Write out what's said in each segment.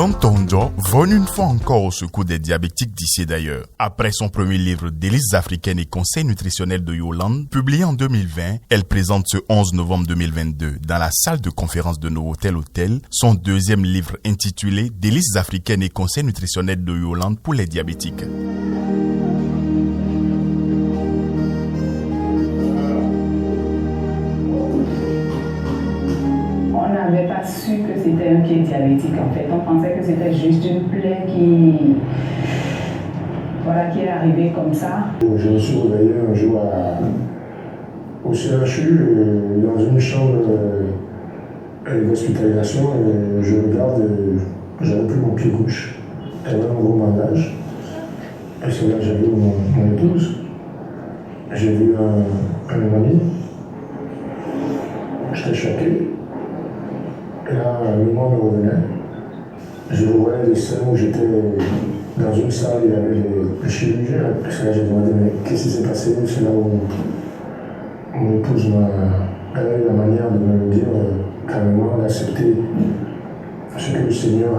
Tontonjo vole une fois encore au secours des diabétiques d'ici et d'ailleurs. Après son premier livre Délices africaines et conseils nutritionnels de Yolande, publié en 2020, elle présente ce 11 novembre 2022 dans la salle de conférence de Novotel Hôtel son deuxième livre intitulé Délices africaines et conseils nutritionnels de Yolande pour les diabétiques. On n'avait pas su que c'était un pied diabétique en fait. On pensait que c'était juste une plaie qui est arrivée comme ça. Je me suis réveillé un jour au CHU, dans une chambre d'hospitalisation, et je regarde, j'avais plus mon pied gauche. Elle avait un gros bandage. Et c'est là que j'ai vu mon épouse. J'ai vu un ami. J'étais choqué. Et là, le mois me revenait. Je voyais des scènes où j'étais dans une salle, il y avait les chirurgiens. Parce que là, j'ai demandé, mais qu'est-ce qui s'est passé? C'est là où mon épouse a eu la manière de me dire carrément d'accepter ce que le Seigneur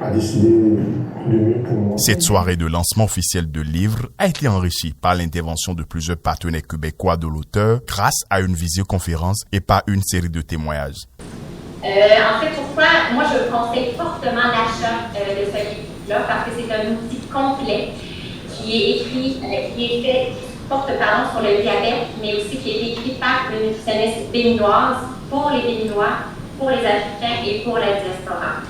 a décidé de mieux pour moi. Cette soirée de lancement officiel de livre a été enrichie par l'intervention de plusieurs partenaires québécois de l'auteur grâce à une visioconférence et par une série de témoignages. En fait, pourquoi moi je conseille fortement l'achat de ce livre-là, parce que c'est un outil complet qui est écrit, qui est fait, qui porte sur le diabète, mais aussi qui est écrit par une nutritionniste béninoise pour les Béninois, pour les Africains et pour la diaspora.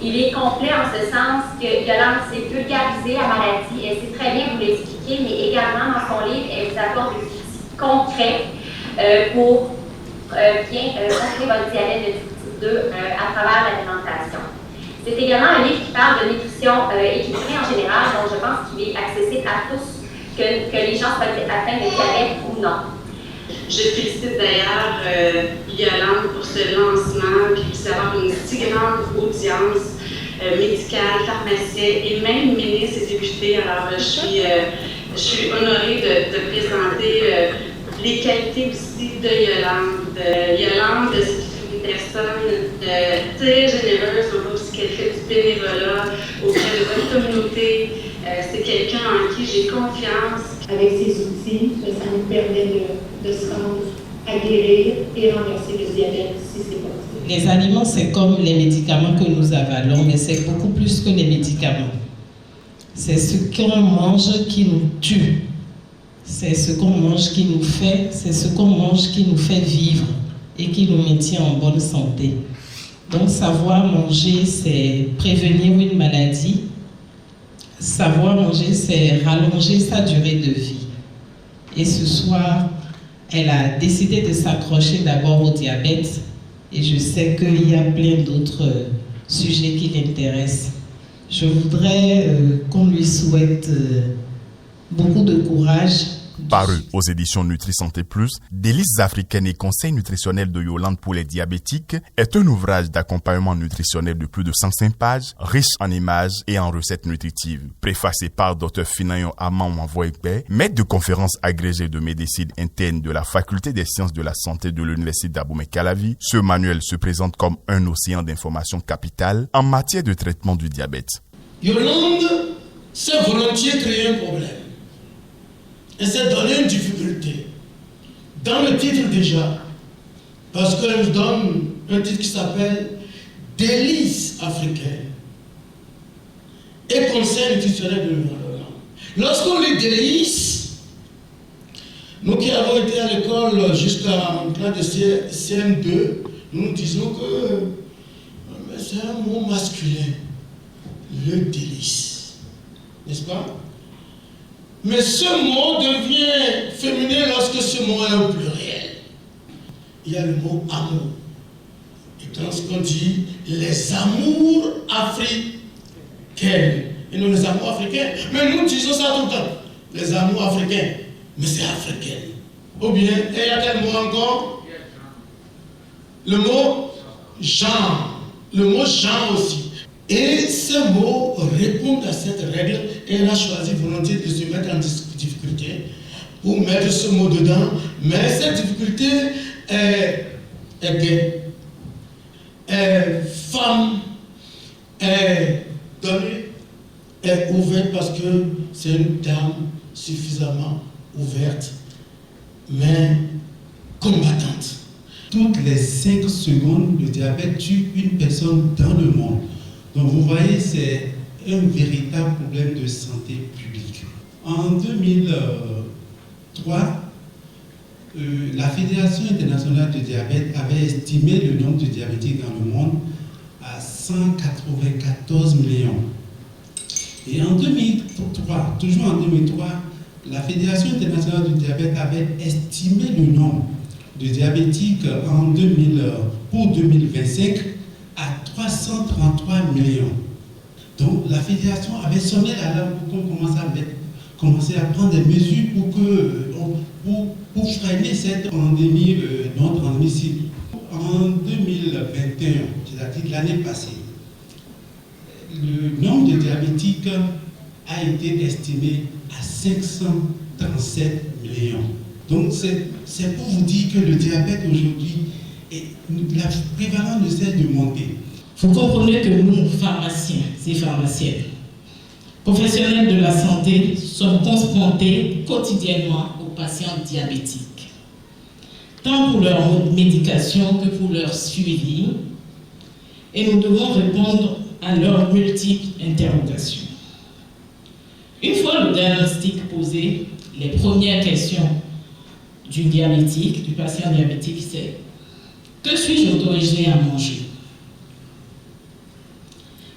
Il est complet en ce sens que Yolande sait vulgariser la maladie, elle sait très bien vous l'expliquer, mais également dans son livre, elle vous apporte des outils concrets pour bien contrôler votre diabète de type 2 à travers l'alimentation. C'est également un livre qui parle de nutrition équilibrée en général, donc je pense qu'il est accessible à tous, que les gens soient atteints de diabète ou non. Je félicite d'ailleurs Yolande pour ce lancement, puis pour avoir une si grande audience médicale, pharmacienne et même ministre et député. Alors je suis honorée de présenter les qualités aussi de Yolande. Yolande, c'est une personne très généreuse, on voit aussi qu'elle fait du bénévolat auprès de votre communauté. C'est quelqu'un en qui j'ai confiance. Avec ces outils, ça nous permet de se rendre à guérir et renverser le diabète si c'est possible. Les aliments, c'est comme les médicaments que nous avalons, mais c'est beaucoup plus que les médicaments. C'est ce qu'on mange qui nous tue. C'est ce qu'on mange qui nous fait, c'est ce qu'on mange qui nous fait vivre et qui nous maintient en bonne santé. Donc savoir manger, c'est prévenir une maladie. Savoir manger, c'est rallonger sa durée de vie. Et ce soir, elle a décidé de s'accrocher d'abord au diabète. Et je sais qu'il y a plein d'autres sujets qui l'intéressent. Je voudrais qu'on lui souhaite beaucoup de courage. Paru aux éditions Nutri-Santé Plus, Délices africaines et conseils nutritionnels de Yolande pour les diabétiques est un ouvrage d'accompagnement nutritionnel de plus de 105 pages, riche en images et en recettes nutritives. Préfacé par Dr Finayo Amam-Wanvoekbe, maître de conférence agrégé de médecine interne de la Faculté des sciences de la santé de l'Université d'Abomey-Calavi, ce manuel se présente comme un océan d'informations capitales en matière de traitement du diabète. Yolande s'est volontiers créé un problème. Elle s'est donné une difficulté. Dans le titre déjà, parce qu'elle nous donne un titre qui s'appelle Délices africaines et conseils nutritionnels de l'environnement. Lorsqu'on lit Délices, nous qui avons été à l'école jusqu'en classe de CM2, nous disons que c'est un mot masculin, le délice, n'est-ce pas? Mais ce mot devient féminin lorsque ce mot est au pluriel. Il y a le mot amour. Et dans ce qu'on dit, les amours africains. Et non les amours africains. Mais nous disons ça tout le temps. Les amours africains. Mais c'est africain. Ou bien, et il y a quel mot encore? Le mot genre. Le mot genre aussi. Et ce mot répond à cette règle et elle a choisi volontiers de se mettre en difficulté pour mettre ce mot dedans. Mais cette difficulté est gay, est femme, est ouverte parce que c'est une dame suffisamment ouverte, mais combattante. Toutes les 5 secondes, le diabète tue une personne dans le monde. Donc vous voyez, c'est un véritable problème de santé publique. En 2003, la Fédération internationale du diabète avait estimé le nombre de diabétiques dans le monde à 194 millions. Et en 2003, toujours en 2003, la Fédération internationale du diabète avait estimé le nombre de diabétiques pour 2025 à 333 millions. Donc la Fédération avait sonné l'alarme pour qu'on commence à prendre des mesures pour freiner cette pandémie non transmissible. En 2021, c'est-à-dire l'année passée, le nombre de diabétiques a été estimé à 537 millions. Donc c'est pour vous dire que le diabète aujourd'hui, la prévalence ne cesse de monter. Vous comprenez que nous, pharmaciens et pharmaciennes, professionnels de la santé, sommes confrontés quotidiennement aux patients diabétiques, tant pour leur médication que pour leur suivi, et nous devons répondre à leurs multiples interrogations. Une fois le diagnostic posé, les premières questions du patient diabétique, c'est: que suis-je autorisé à manger?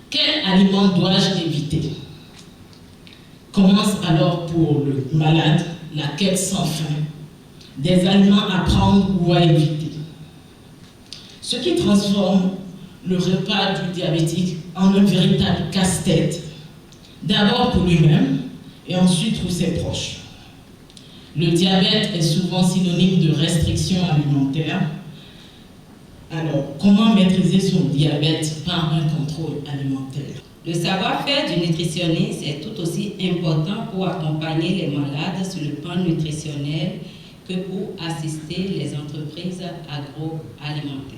Quel aliment dois-je éviter? Commence alors pour le malade la quête sans fin des aliments à prendre ou à éviter. Ce qui transforme le repas du diabétique en un véritable casse-tête, d'abord pour lui-même et ensuite pour ses proches. Le diabète est souvent synonyme de restriction alimentaire. Alors, comment maîtriser son diabète par un contrôle alimentaire? Le savoir-faire du nutritionniste est tout aussi important pour accompagner les malades sur le plan nutritionnel que pour assister les entreprises agroalimentaires.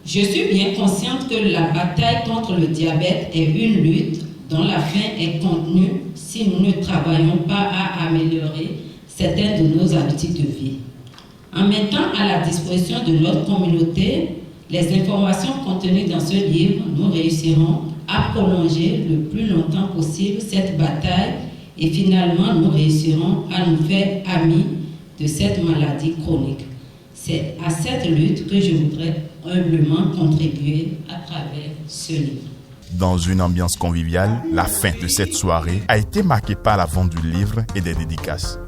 Je suis bien consciente que la bataille contre le diabète est une lutte dont la fin est contenue si nous ne travaillons pas à améliorer certaines de nos habitudes de vie. En mettant à la disposition de notre communauté les informations contenues dans ce livre, nous réussirons à prolonger le plus longtemps possible cette bataille et finalement nous réussirons à nous faire amis de cette maladie chronique. C'est à cette lutte que je voudrais humblement contribuer à travers ce livre. Dans une ambiance conviviale, la fin de cette soirée a été marquée par la vente du livre et des dédicaces.